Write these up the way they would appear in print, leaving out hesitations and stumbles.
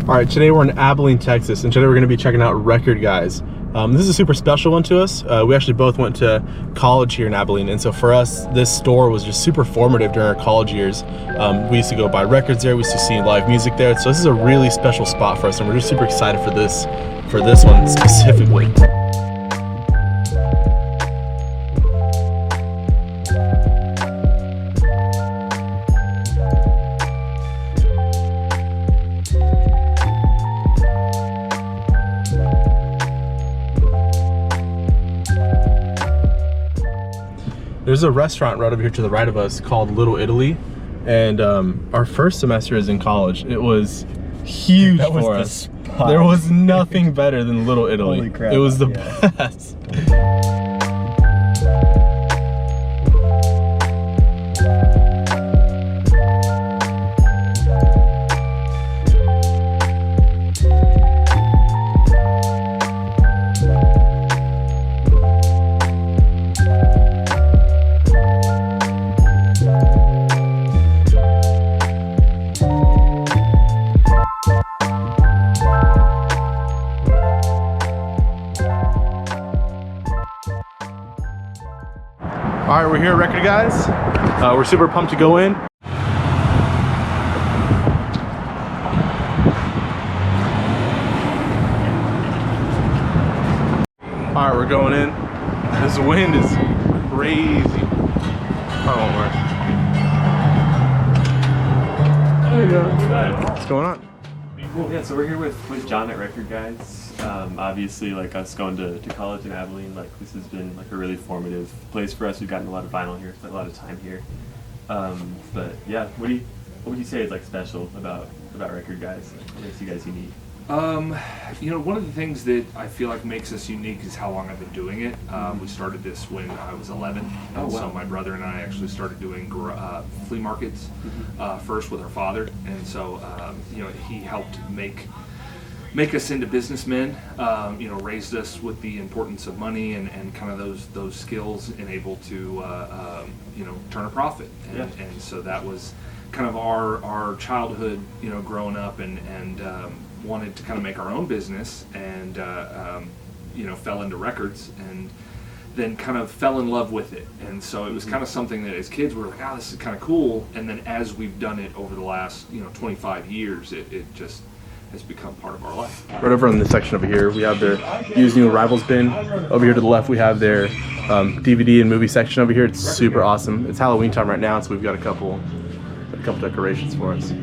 All right, today we're in Abilene, Texas, and today we're going to be checking out Record Guys. This is a super special one to us. We actually both went to college here in Abilene, and so for us, this store was just super formative during our college years. We used to go buy records there, we used to see live music there, so this is a really special spot for us, and we're just super excited for this one specifically. There's a restaurant right over here to the right of us called Little Italy, and our first semester is in college. It was huge for us. There was nothing better than Little Italy. Holy crap, it was the best. All right, we're here at Record Guys. We're super pumped to go in. All right, we're going in. This wind is crazy. Oh, won't work. There you go. What's going on? Well, yeah, so we're here with John at Record Guys. Obviously, like us going to college in Abilene, like this has been like a really formative place for us. We've gotten a lot of vinyl here, spent a lot of time here. But yeah, what would you say is like special about Record Guys? Like, what makes you guys unique? You know, one of the things that I feel like makes us unique is how long I've been doing it. We started this when I was 11. Oh, wow. So my brother and I actually started doing flea markets first with our father, and so you know, he helped make us into businessmen. You know, raised us with the importance of money and kind of those skills, and able to you know, turn a profit. And so that was kind of our childhood. You know, growing up and wanted to kind of make our own business, and you know, fell into records and then kind of fell in love with it. And so it was kind of something that as kids we were like, oh, this is kind of cool. And then as we've done it over the last, you know, 25 years, it just has become part of our life. Right over in this section over here, we have their used new arrivals bin. Over here to the left, we have their DVD and movie section over here. It's super awesome. It's Halloween time right now, so we've got a couple decorations for us.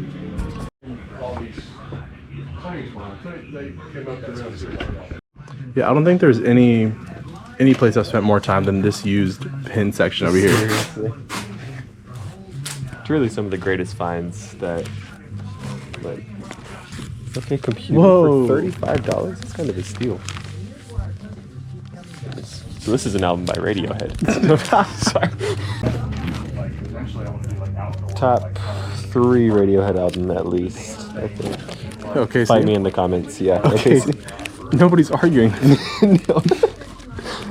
Yeah, I don't think there's any place I've spent more time than this used pin section over here. Seriously. It's really some of the greatest finds that, like, okay, computer for $35. That's kind of a steal. So this is an album by Radiohead. Sorry. Top 3 Radiohead album at least, I think. Okay, Fight me in the comments. Yeah. Okay. Nobody's arguing.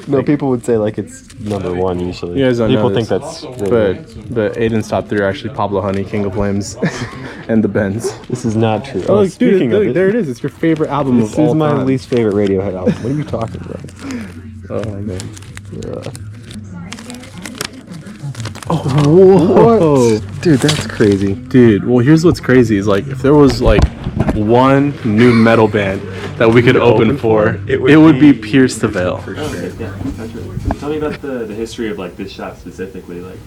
No, people would say like it's number 1 usually. You guys don't people know think this, that's really but Aiden's top 3 are actually Pablo Honey, King of Flames, and The Bends. This is not true. Oh, look, speaking dude, of it, there it is. It's your favorite album this of all is my time. least favorite Radiohead album. What are you talking about? Oh man. Oh, what? Dude, that's crazy. Dude, well, here's what's crazy is like if there was like one new metal band that we could open for, it would be Pierce the Veil. For sure. Yeah, that's right. Tell me about the history of like this shop specifically. Like,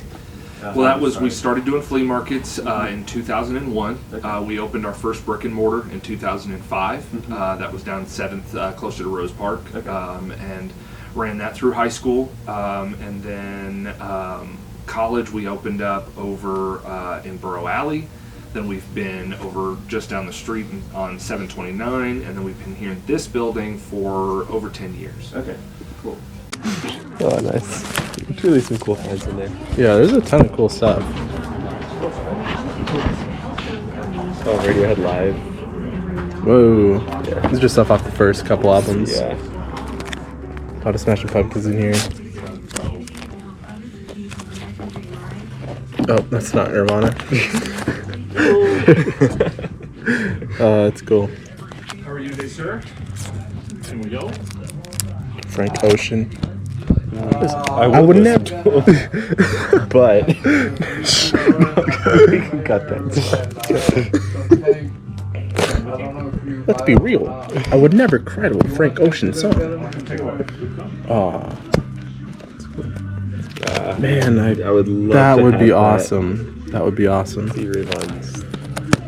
Well, that was, we started doing flea markets in 2001. We opened our first brick and mortar in 2005. That was down 7th, closer to Rose Park, and ran that through high school. And then college, we opened up over in Burrow Alley. Then we've been over just down the street on 729, and then we've been here in this building for over 10 years. Okay, cool. Oh, nice. There's really some cool finds in there. Yeah, there's a ton of cool stuff. Oh, Radiohead Live. Whoa. Yeah. This is just stuff off the first couple albums. Yeah. A lot of Smashing Pumpkins in here. Oh, that's not Nirvana. It's cool. Okay, sir. Here we go. Frank Ocean. I would never. But we can cut that. Let's be real. I would never cry to a Frank Ocean song. Aw. Man, I would love that to would be have awesome. That would be awesome. Stevie Ray Vaughan's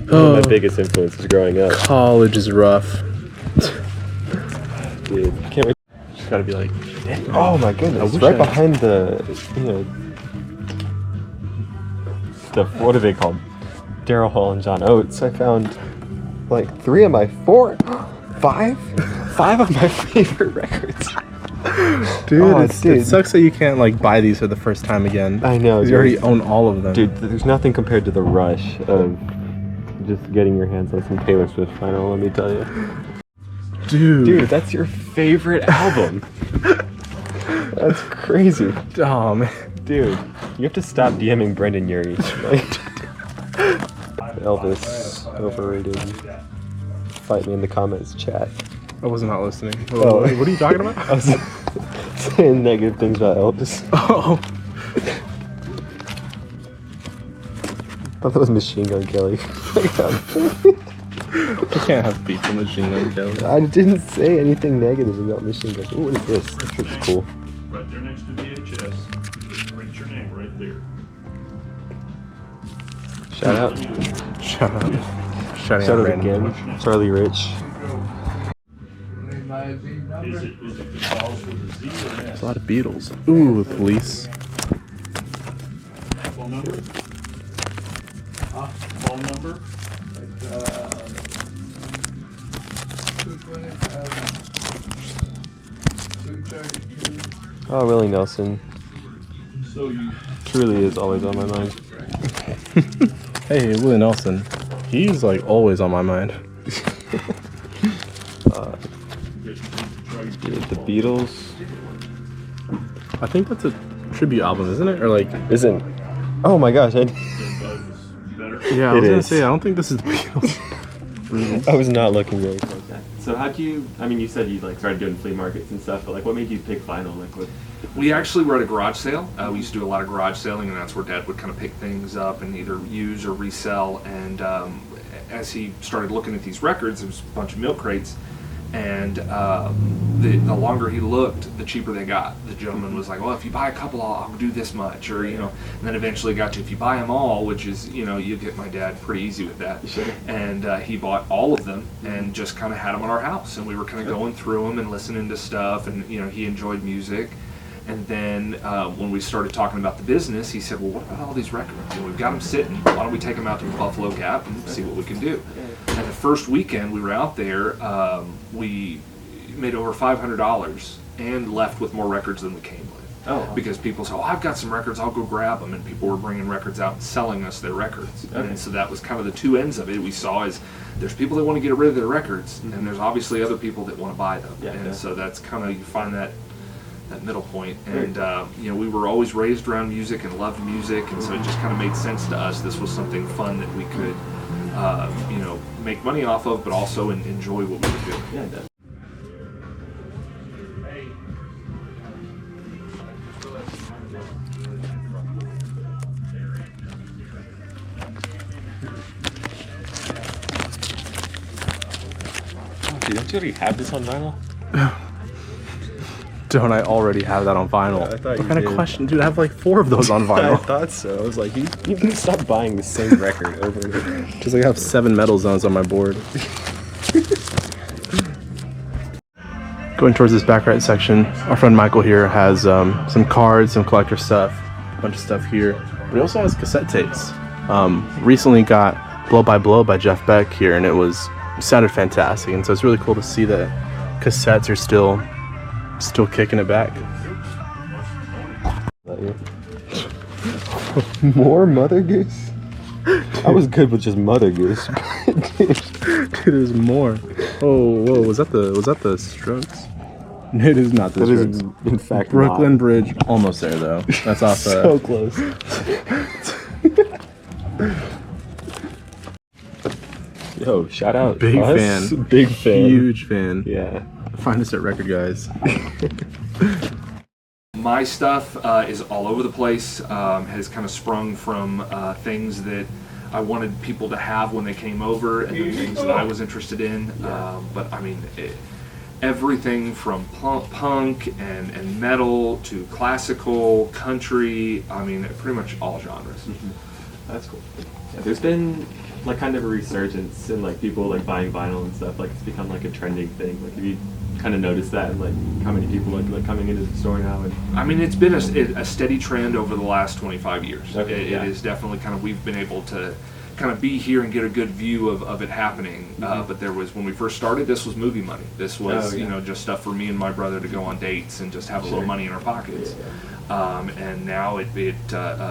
one of my biggest influences growing up. College is rough. Dude, can't wait. Just gotta be like, Oh my goodness! wish Right I- behind the, what are they called? Daryl Hall and John Oates. I found like 5 of my favorite records. dude, Oh, it sucks that you can't like buy these for the first time again. I know, 'Cause you already own all of them. Dude, there's nothing compared to the rush of just getting your hands on some Taylor Swift vinyl. Let me tell you, dude, that's your favorite album. That's crazy. Oh man. Dude, you have to stop DMing Brendan Urie. Elvis, overrated. Fight me in the comments, chat. I was not listening. Oh. What are you talking about? I was saying negative things about Elvis. Oh. I thought that was Machine Gun Kelly. You can't have beef with Machine Gun Kelly. I didn't say anything negative about Machine Gun. Ooh, what is this? This looks cool. Right there next to VHS. Just print your name right there. Shout out. Shut up. Shutting Shout up out random. again. Charlie Rich. Is it the calls with a Z or an There's S? a lot of Beatles. Ooh, the Police. Phone number? Phone number? Oh, Willie Nelson. So you Truly is always on my mind. Hey, Willie Nelson. He's like always on my mind. Dude, the Beatles. I think that's a tribute album, isn't it? Or like, Isn't. Oh my gosh, better. yeah, I It was gonna is. say I don't think this is the Beatles. I was not looking really close. So how do you? I mean, you said you like started doing flea markets and stuff, but like, what made you pick vinyl? Like, what? We actually were at a garage sale. We used to do a lot of garage selling, and that's where Dad would kind of pick things up and either use or resell. And as he started looking at these records, there was a bunch of milk crates, and the longer he looked, the cheaper they got. The gentleman was like, "Well, if you buy a couple, I'll do this much," or and then eventually got to if you buy them all, which is you get my dad pretty easy with that. Sure. And he bought all of them and just kind of had them on our house, and we were kind of going through them and listening to stuff, and he enjoyed music. And then when we started talking about the business, he said, "Well, what about all these records? We've got them sitting. Why don't we take them out to the Buffalo Gap and see what we can do?" And the first weekend we were out there, we made over $500 and left with more records than we came with. Oh. Because people said, "Oh, I've got some records. I'll go grab them," and people were bringing records out and selling us their records. Okay. And so that was kind of the two ends of it. We saw is there's people that want to get rid of their records, and there's obviously other people that want to buy them. Yeah, and yeah. so that's kind of you find that middle point. And we were always raised around music and loved music, and so it just kind of made sense to us. This was something fun that we could make money off of, but also enjoy what we were doing. Yeah, that. Dude, don't you already have this on vinyl? Don't I already have that on vinyl? Yeah, I thought what you kind did. of question, dude? I have like 4 of those on I vinyl. thought so. I was like, you can stop buying the same record over and over. Just like I have 7 metal zones on my board. Going towards this back right section, our friend Michael here has some cards, some collector stuff, a bunch of stuff here. But he also has cassette tapes. Recently got Blow by Blow by Jeff Beck here, and it sounded fantastic. And so it's really cool to see that cassettes are still kicking it back. More Mother Goose? I was good with just Mother Goose. Dude, there's more. Oh, whoa, was that the Strokes? It is not the That is, Strokes. in fact, Brooklyn not. Bridge, almost there though. That's off. So close. Yo, shout out. Big us. fan. Big fan. Huge fan. Yeah. Find us at Record Guys. My stuff is all over the place. Has kind of sprung from things that I wanted people to have when they came over, and the things that I was interested in. But I mean, everything from punk and metal to classical, country. I mean, pretty much all genres. That's cool. Yeah, there's been like kind of a resurgence in like people like buying vinyl and stuff. Like it's become like a trending thing. Like have you kind of noticed that? And, like how many people like coming into the store now? And I mean, it's been a steady trend over the last 25 years. Okay, It is definitely kind of, we've been able to kind of be here and get a good view of it happening. But there was, when we first started, this was movie money. This was, you know, just stuff for me and my brother to go on dates and just have a little money in our pockets. And now it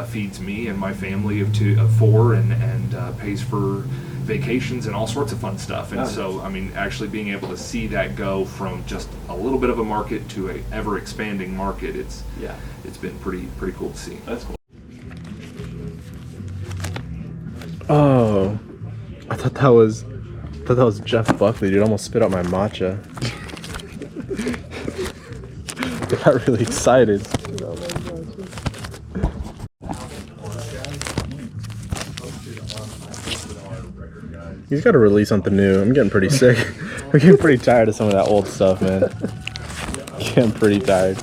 feeds me and my family of four and pays for vacations and all sorts of fun stuff. And so, I mean, actually being able to see that go from just a little bit of a market to a ever expanding market, it's been pretty cool to see. that's cool. Oh, I thought that was Jeff Buckley, dude. Almost spit out my matcha. I got really excited. He's got to release something new. I'm getting pretty sick. I'm getting pretty tired of some of that old stuff, man. Getting pretty tired.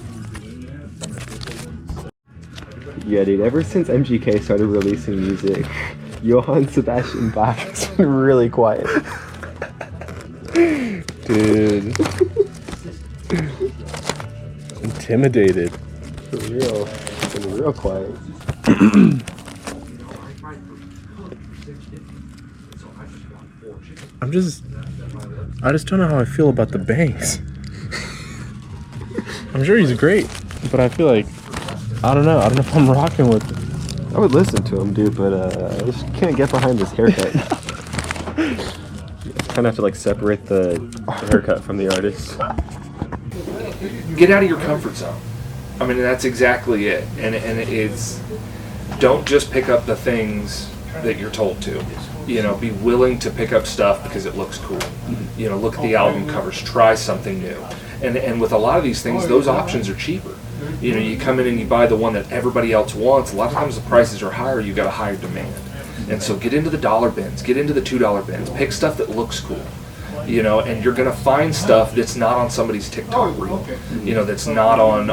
Yeah, dude. Ever since MGK started releasing music, Johann Sebastian Bach has been really quiet. Dude. Intimidated. For real. It's been real quiet. I just don't know how I feel about the Banks. I'm sure he's great, but I feel like, I don't know if I'm rocking with it. I would listen to him, dude, but I just can't get behind this haircut. Kind of have to like separate the haircut from the artist. Get out of your comfort zone. I mean, that's exactly it. And it's, don't just pick up the things that you're told to. You know, be willing to pick up stuff because it looks cool. You know, look at the album covers, try something new. And with a lot of these things, those options are cheaper. You know, you come in and you buy the one that everybody else wants. A lot of times the prices are higher, you got a higher demand. And so get into the dollar bins, get into the $2 bins, pick stuff that looks cool. You know, and you're gonna find stuff that's not on somebody's TikTok reel. You know, that's not on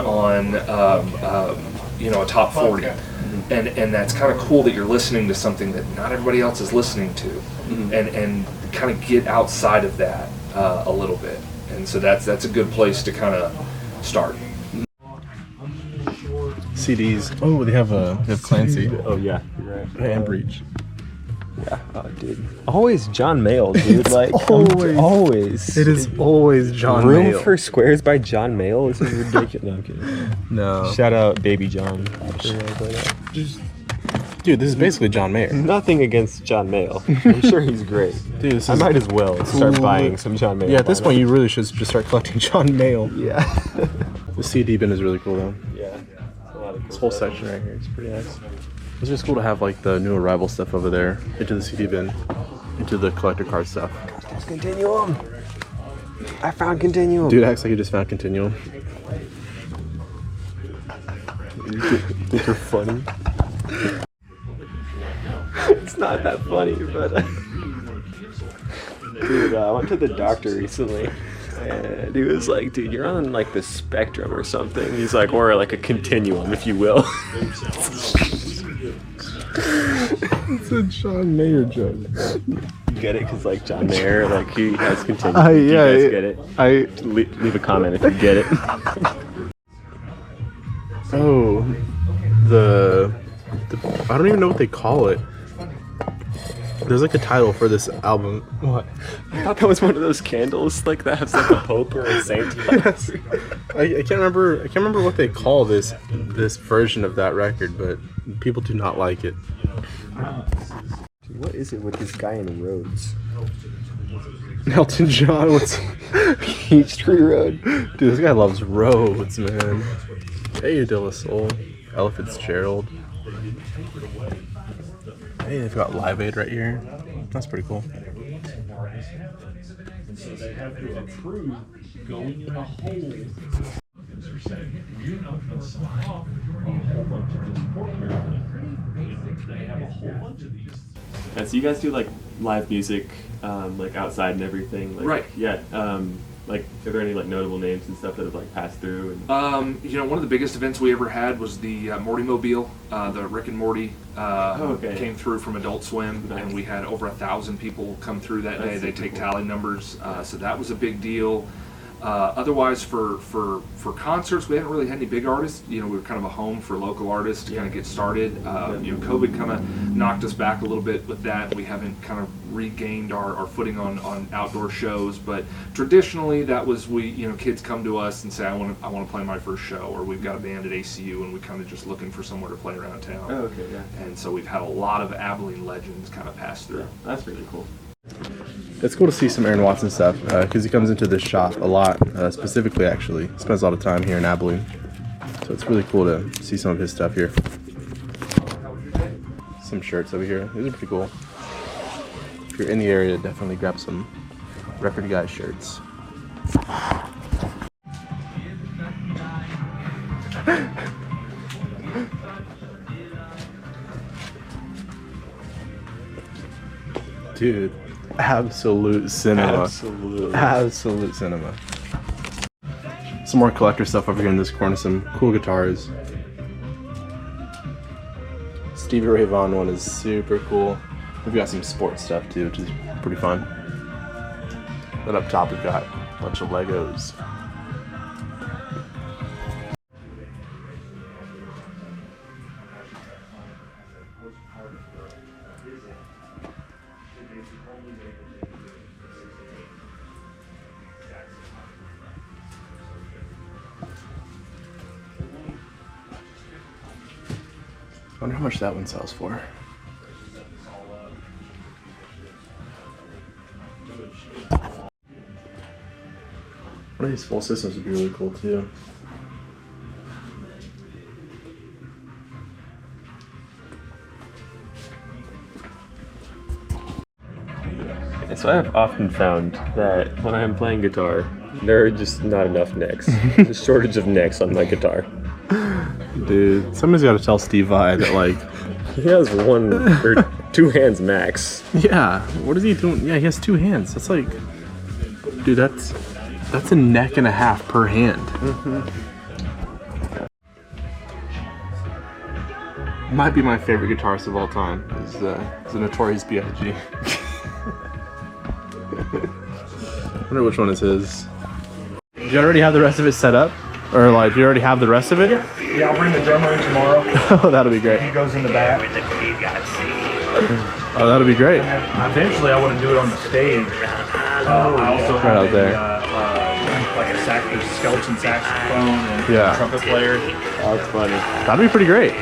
you know, a top 40. And that's kind of cool that you're listening to something that not everybody else is listening to, and kind of get outside of that a little bit. And so that's a good place to kind of start. CDs. Oh, they have Clancy Oh yeah, you're right. and Breach. Yeah, oh, dude. Always John Mayall, dude. Like always. It is always John Room Mayall. for Squares by John Mayall. This is ridiculous. No, I'm kidding. No. Shout out Baby John. Dude, this is basically John Mayer. Nothing against John Mayall. I'm sure he's great. Dude, this I is might as well start buying some John Mayall. Yeah, at this vinyl. point, you really should just start collecting John Mayall. Yeah. The CD bin is really cool, though. Yeah. A lot of This whole section right here is pretty nice. It's just cool to have like the new Arrival stuff over there, into the CD bin, into the collector card stuff. There's Continuum. I found Continuum. Dude acts like he just found Continuum. These are funny. It's not that funny, but dude, I went to the doctor recently, and he was like, "Dude, you're on like the spectrum or something." He's like, "Or like a continuum, if you will." It's a John Mayer joke. Get it? Because like John Mayer, like he has continuum. Yeah, Do you guys get it? I Leave a comment if you get it. oh, the I don't even know what they call it. There's like a title for this album. What? I thought that was one of those candles like that has like a pope or a saint. Yes. I can't remember what they call this version of that record, but people do not like it. Dude, what is it with this guy in Rhodes? Elton John, what's Peachtree Road. dude? This guy loves roads, man. Hey, De La Soul, Ella Fitzgerald. Hey, they've got Live Aid right here. That's pretty cool. So they have to approve going in the hole. You're not going to sign off on a whole bunch of this pork barrel. They have a whole bunch of these. Yeah, so you guys do like live music, like outside and everything, like, Right. Yeah. Like, are there any like notable names and stuff that have like passed through? And You know, one of the biggest events we ever had was the Morty Mobile. The Rick and Morty came through from Adult Swim, and we had over 1,000 people come through that day. They take tally numbers, so that was a big deal. Otherwise, for concerts, we haven't really had any big artists. You know, we were kind of a home for local artists to kind of get started. You know, COVID kind of knocked us back a little bit with that. We haven't kind of regained our footing on outdoor shows. But traditionally, that was kids come to us and say, I want to play my first show, or we've got a band at ACU, and we kind of just looking for somewhere to play around town. Oh, okay, yeah. And so we've had a lot of Abilene legends kind of pass through. That's really cool. It's cool to see some Aaron Watson stuff because he comes into this shop a lot, specifically actually. He spends a lot of time here in Abilene. So it's really cool to see some of his stuff here. Some shirts over here. These are pretty cool. If you're in the area, definitely grab some Record Guy shirts. Dude. Absolute cinema. Absolute cinema. Some more collector stuff over here in this corner. Some cool guitars. Stevie Ray Vaughan one is super cool. We've got some sports stuff too, which is pretty fun. Then up top we've got a bunch of Legos. I wonder how much that one sells for. One of these full systems would be really cool too. So I've often found that when I'm playing guitar, there are just not enough necks. There's a shortage of necks on my guitar. Dude, somebody's got to tell Steve Vai that, like... He has one or two hands max. Yeah, what is he doing? Yeah, he has two hands. That's like... Dude, that's a neck and a half per hand. Might be my favorite guitarist of all time. Is the Notorious B.I.G. I wonder which one is his. Do you already have the rest of it set up? Or like, do you already have the rest of it? Yeah, I'll bring the drummer in tomorrow. Oh, that'll be great. He goes in the back. Oh, that'll be great. And eventually, I want to do it on the stage. I also Right have out there. like a skeleton saxophone and Yeah. trumpet player. Oh, that's funny. That'd be pretty great.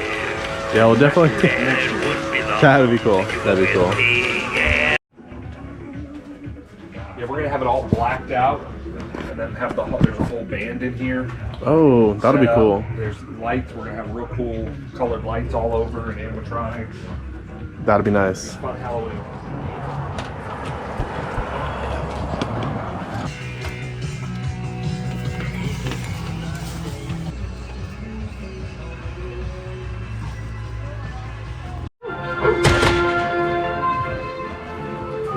Yeah, we'll definitely. That'd be cool. That'd be cool. Yeah, we're gonna have it all blacked out, and then have there's a whole band in here. Oh, that'll be set up. cool. There's lights. We're gonna have real cool colored lights all over and animatronics. That'd be nice. Fun Halloween.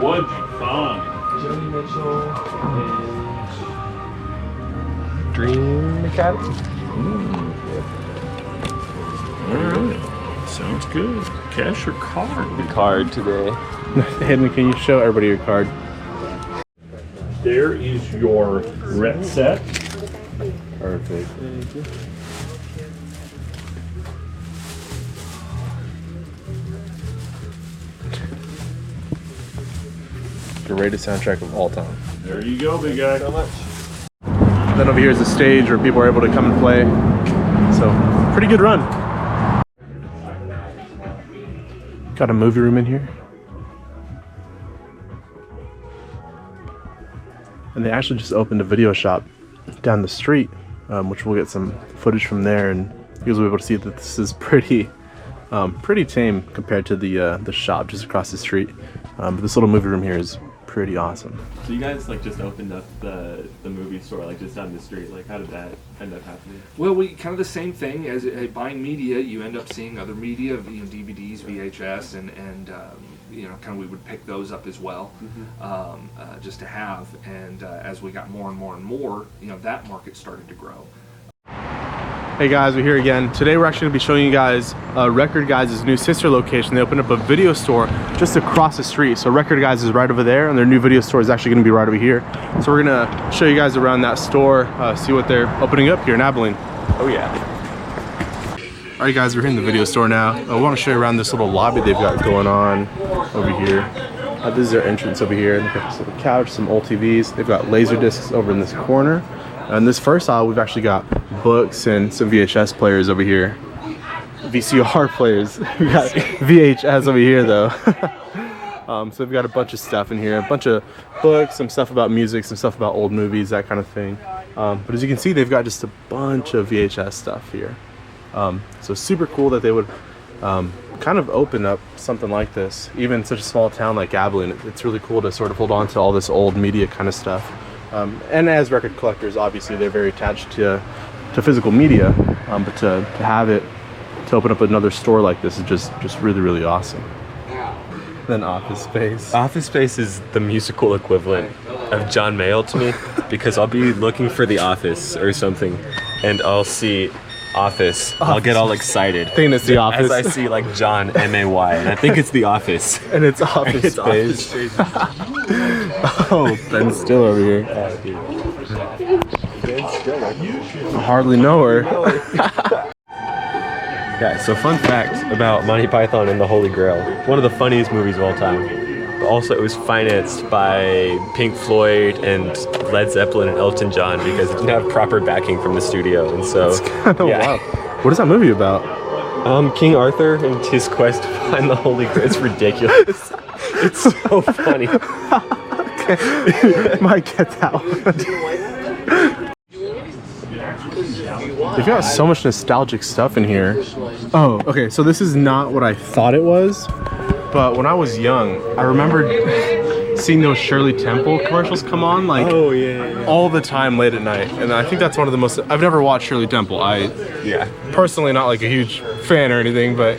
What'd you find? Joni Mitchell Dream Academy? Alright. Sounds good. Cash or card? The card today. Hayden, can you show everybody your card? There is your ret set. Perfect. Greatest soundtrack of all time. There you go, big guy. Then over here is the stage where people are able to come and play. So, pretty good run. Got a movie room in here. And they actually just opened a video shop down the street, which we'll get some footage from there, and you guys will be able to see that this is pretty Pretty tame compared to the shop just across the street. But this little movie room here is pretty awesome. So you guys like just opened up the movie store like just down the street. Like how did that end up happening? Well, we kind of the same thing as buying media. You end up seeing other media, DVDs, VHS, and kind of we would pick those up as well, just to have. And as we got more and more and more, that market started to grow. Hey guys, we're here again. Today we're actually going to be showing you guys Record Guys' new sister location. They opened up a video store just across the street. So Record Guys is right over there, and their new video store is actually going to be right over here. So we're going to show you guys around that store, see what they're opening up here in Abilene. Oh yeah. All right guys, we're here in the video store now. We want to show you around this little lobby they've got going on over here. This is their entrance over here. They've got this little couch, some old TVs. They've got laser discs over in this corner. And this first aisle, we've actually got books and some VHS players over here. VCR players. We got VHS over here though. So we've got a bunch of stuff in here, a bunch of books, some stuff about music, some stuff about old movies, that kind of thing. But as you can see, they've got just a bunch of VHS stuff here. So super cool that they would kind of open up something like this, even in such a small town like Abilene. It's really cool to sort of hold on to all this old media kind of stuff. And as record collectors, obviously they're very attached to physical media, but to have it, to open up another store like this is just really, really awesome. Then Office Space. Office Space is the musical equivalent of John Mayall to me, because I'll be looking for The Office or something, and I'll see Office. I'll get all excited. Thinking it's The Office. As I see like John M-A-Y, and I think it's The Office. And it's Office Space. Oh, Ben Stiller over here. I hardly know her. Yeah, so fun fact about Monty Python and the Holy Grail. One of the funniest movies of all time. But also it was financed by Pink Floyd and Led Zeppelin and Elton John because it didn't have proper backing from the studio. And so, That's kind of wild. What is that movie about? King Arthur and his quest to find the Holy Grail. It's ridiculous. It's so funny. Okay, might get that one. They've got so much nostalgic stuff in here. Oh, okay, so this is not what I thought it was, but when I was young, I remembered seeing those Shirley Temple commercials come on like all the time late at night. And I think that's one of the most, I've never watched Shirley Temple. Personally not like a huge fan or anything, but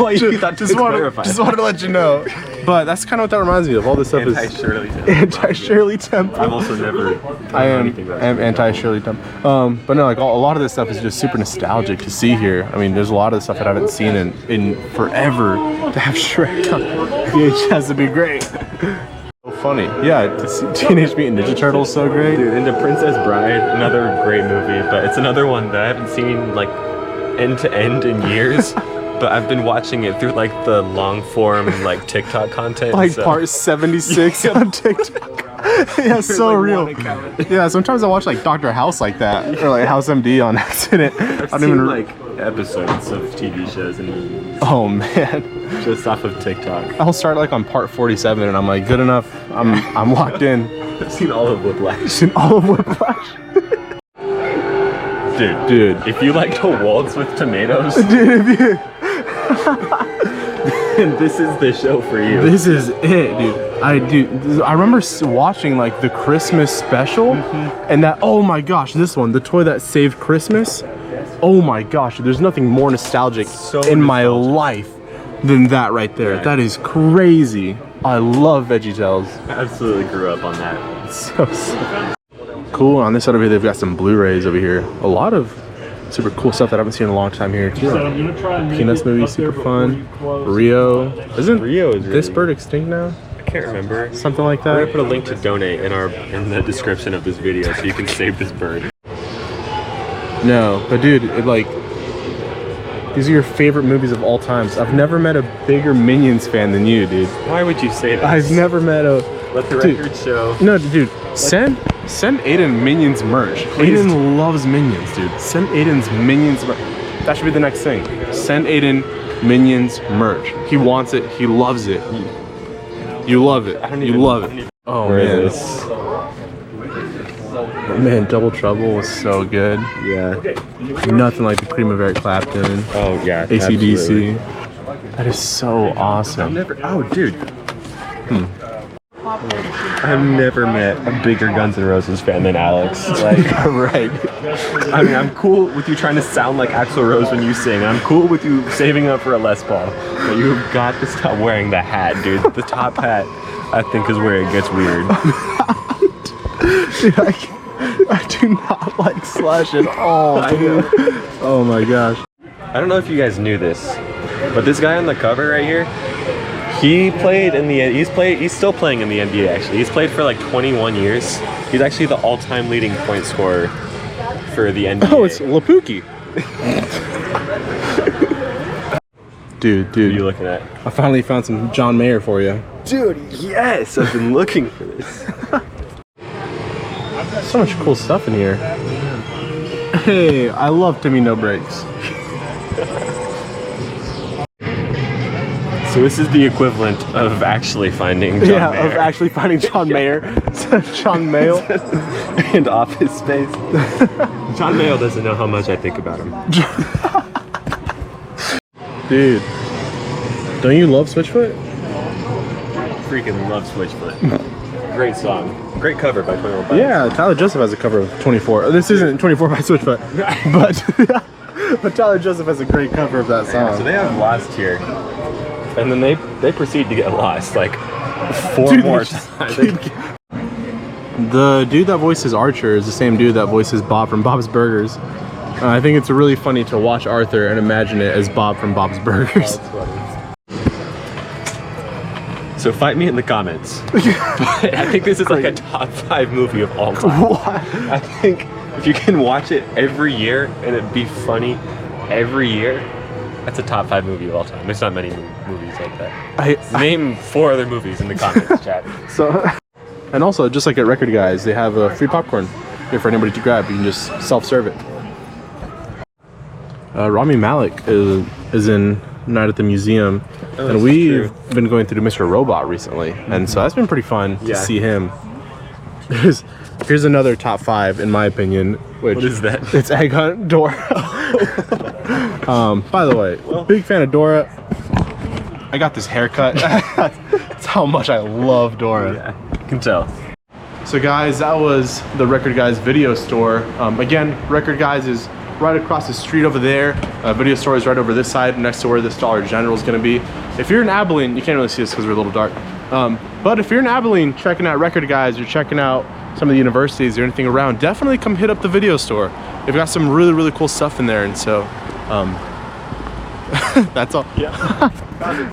Well, just wanted to let you know. But that's kind of what that reminds me of. All this stuff is anti-Shirley Temple. I'm also never. I am anti-Shirley Temple. But no, like a lot of this stuff is just super nostalgic to see here. I mean, there's a lot of the stuff that I haven't seen in forever. To have Shrek on VHS would be great. So funny. Yeah, to see Teenage Mutant Ninja Turtles is so great. Dude, and The Princess Bride, another great movie, but it's another one that I haven't seen like end to end in years. But I've been watching it through like the long form like TikTok content. Like part 76 on TikTok. Yeah, so like real. Yeah, sometimes I watch like Dr. House like that, or like House MD on accident. I've seen like episodes of TV shows and movies. Oh man. Just off of TikTok. I'll start like on part 47 and I'm like, good enough. I'm locked in. I've seen all of Whiplash. Seen all of Whiplash. Dude, if you like to waltz with tomatoes, dude, if you and this is the show for you. This is it, dude. I remember watching like the Christmas special, and that, oh my gosh, this one, the toy that saved Christmas. Oh my gosh, there's nothing more nostalgic in my life than that right there. That is crazy. I love VeggieTales. I absolutely grew up on that. It's so sick. Cool. On this side over here, they've got some Blu-rays over here. A lot of super cool stuff that I haven't seen in a long time here. Peanuts movie, super fun. Rio. Isn't Rio is this bird extinct now? I can't remember. Something like that. We're gonna put a link to donate in the description of this video so you can save this bird. No, but dude, these are your favorite movies of all times. I've never met a bigger Minions fan than you, dude. Why would you say that? I've never met a... Let the record show. No, dude, send Aiden Minions merch. Aiden loves Minions, dude. Send Aiden's Minions merch. That should be the next thing. Send Aiden Minions merch. He wants it. He loves it. You love it. You love it. Oh man. Man, Double Trouble was so good. Yeah. Nothing like the cream of Eric Clapton. Oh yeah. AC/DC. Absolutely. That is so awesome. Oh, dude. I've never met a bigger Guns N' Roses fan than Alex. Like, Right. I mean, I'm cool with you trying to sound like Axl Rose when you sing. I'm cool with you saving up for a Les Paul. But you've got to stop wearing the hat, dude. The top hat, I think, is where it gets weird. Dude, I do not like Slash at all, dude. Oh my gosh. I don't know if you guys knew this, but this guy on the cover right here, he's still playing in the NBA actually. He's played for like 21 years. He's actually the all-time leading point scorer for the NBA. Oh, it's Lapuki. Dude. What are you looking at? I finally found some John Mayer for you. Dude, yes! I've been looking for this. So much cool stuff in here. Hey, I love Timmy No Breaks. So this is the equivalent of actually finding John Mayer. Of actually finding John Mayer. John Mayo. And Office Space. John Mayo doesn't know how much I think about him. Dude, don't you love Switchfoot? Freaking love Switchfoot. Great song. Great cover by 21 Pilots. Yeah, Tyler Joseph has a cover of 24. This isn't 24 by Switchfoot, but Tyler Joseph has a great cover of that song. So they have Lost here. And then they proceed to get lost like 4 more times. The dude that voices Archer is the same dude that voices Bob from Bob's Burgers. I think it's really funny to watch Arthur and imagine it as Bob from Bob's Burgers. So fight me in the comments. But I think this is like a top 5 movie of all time. What? I think if you can watch it every year and it be funny every year, that's a top 5 movie of all time. There's not many movies like that. Name 4 other movies in the comments, chat. So, and also, just like at Record Guys, they have free popcorn here for anybody to grab. You can just self-serve it. Rami Malek is in Night at the Museum, and we've been going through Mr. Robot recently, and so that's been pretty fun to see him. Here's another top 5 in my opinion. Which what is that? It's Egg Hunt Dora. By the way, big fan of Dora. I got this haircut. That's how much I love Dora. Yeah, you can tell. So guys, that was the Record Guys video store. Again, Record Guys is right across the street over there. Video store is right over this side, next to where this Dollar General is going to be. If you're in Abilene, you can't really see this because we're a little dark. But if you're in Abilene checking out Record Guys, or checking out some of the universities or anything around, definitely come hit up the video store. They've got some really, really cool stuff in there, and so that's all. Yeah.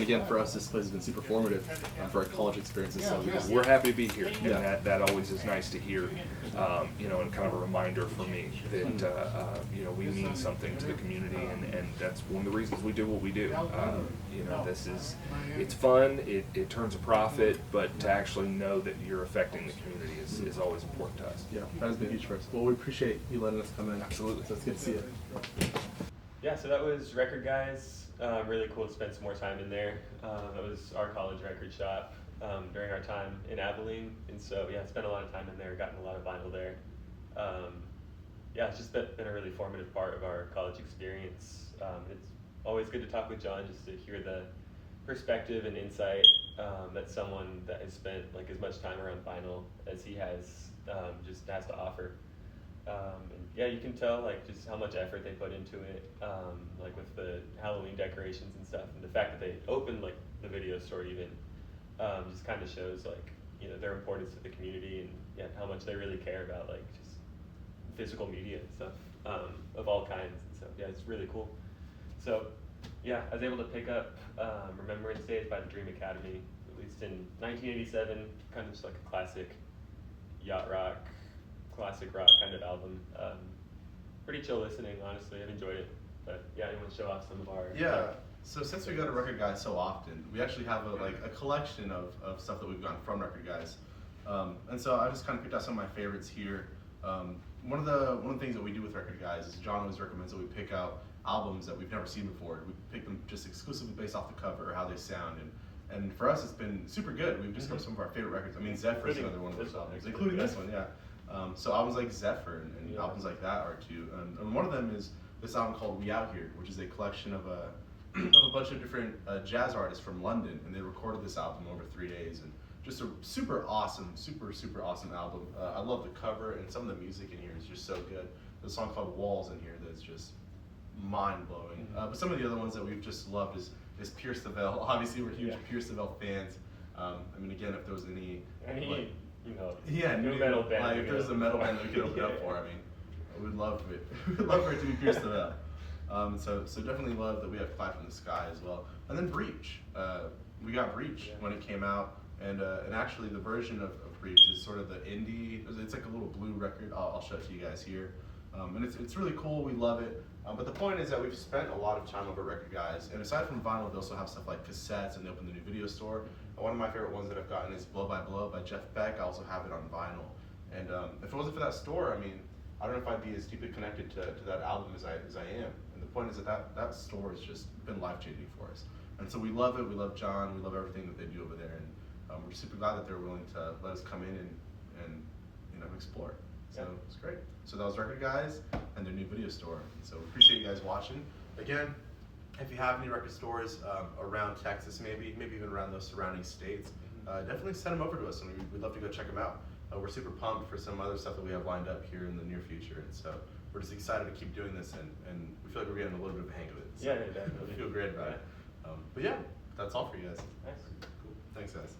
Again, for us, this place has been super formative for our college experiences. So We're happy to be here, and that always is nice to hear, and kind of a reminder for me that, we mean something to the community, and that's one of the reasons we do what we do. It's fun, it turns a profit, but to actually know that you're affecting the community is always important to us. yeah, that has been huge for us. Well, we appreciate you letting us come in. Absolutely. So it's good to see you. Yeah, so that was Record Guys. Really cool to spend some more time in there. That was our college record shop during our time in Abilene, and so yeah, spent a lot of time in there, gotten a lot of vinyl there. Yeah, it's just been a really formative part of our college experience. It's always good to talk with John just to hear the perspective and insight that someone that has spent like as much time around vinyl as he has just has to offer. And yeah, you can tell like just how much effort they put into it, like with the Halloween decorations and stuff, and the fact that they opened like the video store even just kind of shows like their importance to the community, and how much they really care about like just physical media and stuff of all kinds. And so yeah, it's really cool. So yeah, I was able to pick up Remembrance Days by the Dream Academy, released in 1987, kind of just like a classic yacht rock, classic rock kind of album. Pretty chill listening, honestly. I've enjoyed it. But yeah, I want to show off some of our So since we go to Record Guys so often, we actually have a collection of stuff that we've gotten from Record Guys. And so I just kind of picked out some of my favorites here. One of the things that we do with Record Guys is John always recommends that we pick out albums that we've never seen before. We pick them just exclusively based off the cover or how they sound, and for us it's been super good. We've just got some of our favorite records. I mean, Zephyr is another one of those albums, including this one, yeah. So albums like Zephyr and albums like that are too. And one of them is this album called We Out Here, which is a collection of a bunch of different jazz artists from London, and they recorded this album over 3 days, and just a super awesome album. I love the cover, and some of the music in here is just so good. There's a song called Walls in here that's just mind-blowing. But some of the other ones that we've just loved is Pierce the Veil. Obviously, we're huge Pierce the Veil fans. I mean, again, if there was any new metal band, like if there's a metal band that we could open up for, I mean, we'd love it. We'd love for it to be Pierce the Veil. So definitely love that we have Fly from the Sky as well. And then Breach. We got Breach when it came out, and actually the version of Breach is sort of the indie. It's like a little blue record. I'll show it to you guys here. And it's really cool. We love it. But the point is that we've spent a lot of time over Record Guys, and aside from vinyl, they also have stuff like cassettes, and they open the new video store. And one of my favorite ones that I've gotten is Blow by Blow by Jeff Beck. I also have it on vinyl. And if it wasn't for that store, I mean, I don't know if I'd be as deeply connected to that album as I am. And the point is that store has just been life-changing for us. And so we love it. We love John. We love everything that they do over there. And we're super glad that they're willing to let us come in and explore. So it's great. So that was Record Guys and their new video store. So we appreciate you guys watching. Again, if you have any record stores around Texas, maybe even around those surrounding states, definitely send them over to us, and we'd love to go check them out. We're super pumped for some other stuff that we have lined up here in the near future, and so we're just excited to keep doing this, and we feel like we're getting a little bit of a hang of it. So definitely. We feel great about it. But yeah, that's all for you guys. Nice. Cool. Thanks, guys.